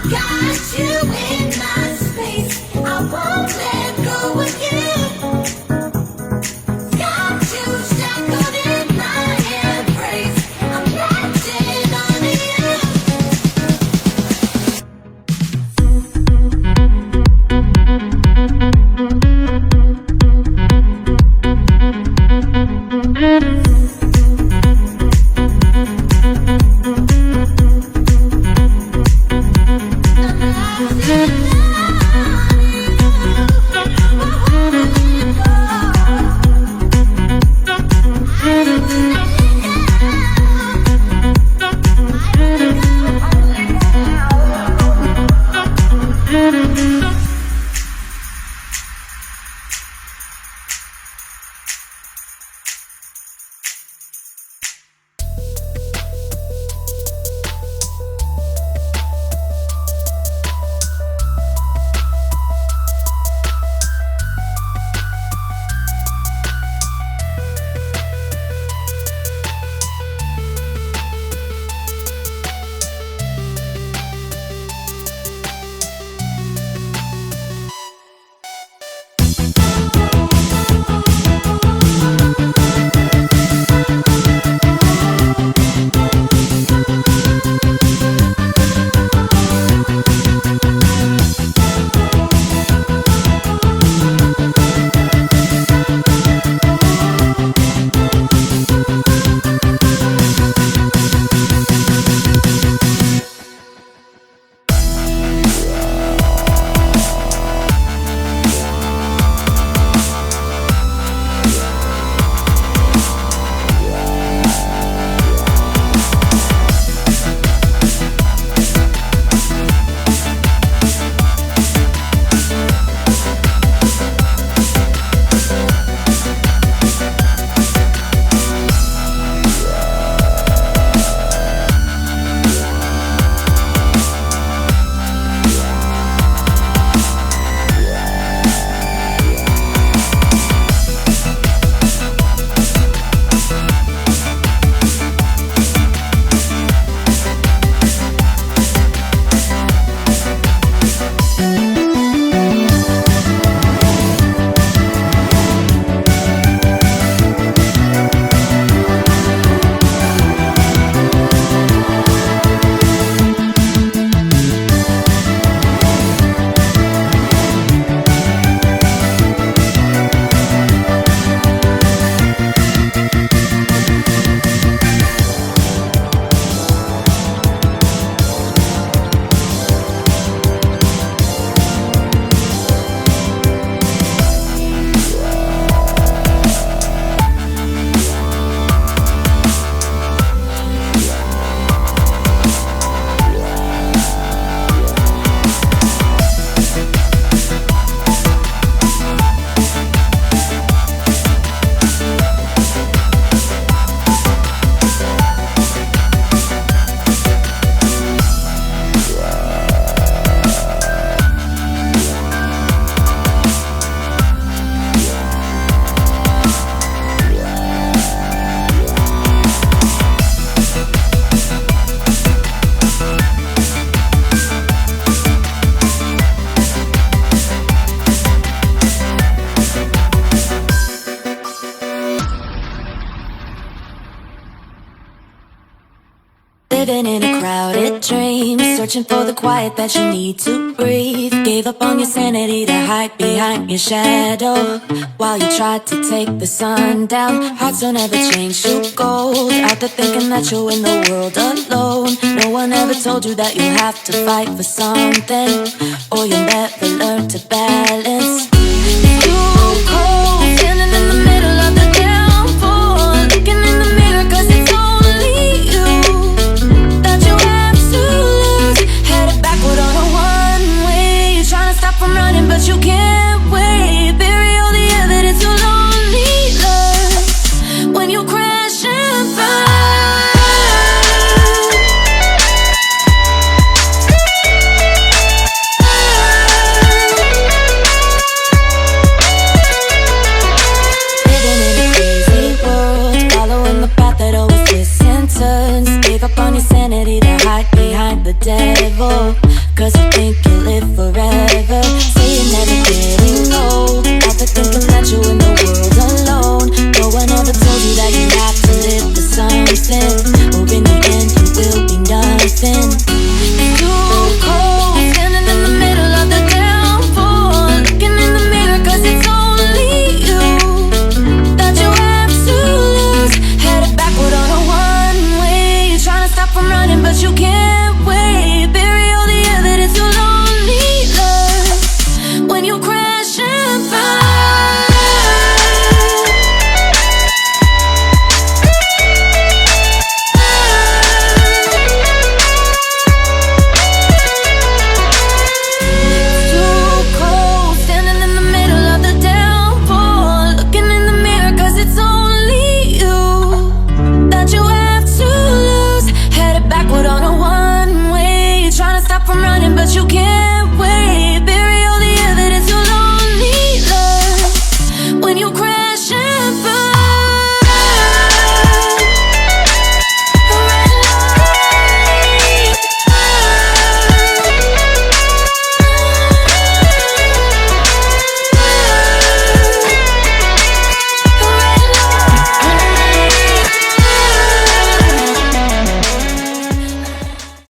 Got you in my space. I won't let Living in a crowded dream, searching for the quiet that you need to breathe. Gave up on your sanity to hide behind your shadow, while you tried to take the sun down. Hearts don't ever change to gold, out there thinking that you're in the world alone. No one ever told you that you have to fight for something, or you'll never learn to balance. It's too cold, standing in the middle of the downpour, looking in the mirror 'cause it's only you that you have to lose. Headed backward on a one-way, you're trying to stop from running but you can't wait. Bury all the evidence you'll only learn when you crash and burn. The devil, 'cause you think you'll live forever. Say you're never getting old, out there thinking that you're in the world alone. No one ever told you that you have to live for something, or in the end you will be nothing. It's too cold, standing in the middle of the downpour, looking in the mirror 'cause it's only you that you have to lose. Headed backward on a one-way, you're trying to stop from running but you can't. Bury all the evidence you'll only learn when you crash and burn. It's too cold, standing in the middle of the downpour, looking in the mirror 'cause it's only you that you have to lose. Headed backward on a one-way, trying to stop from running but you can't.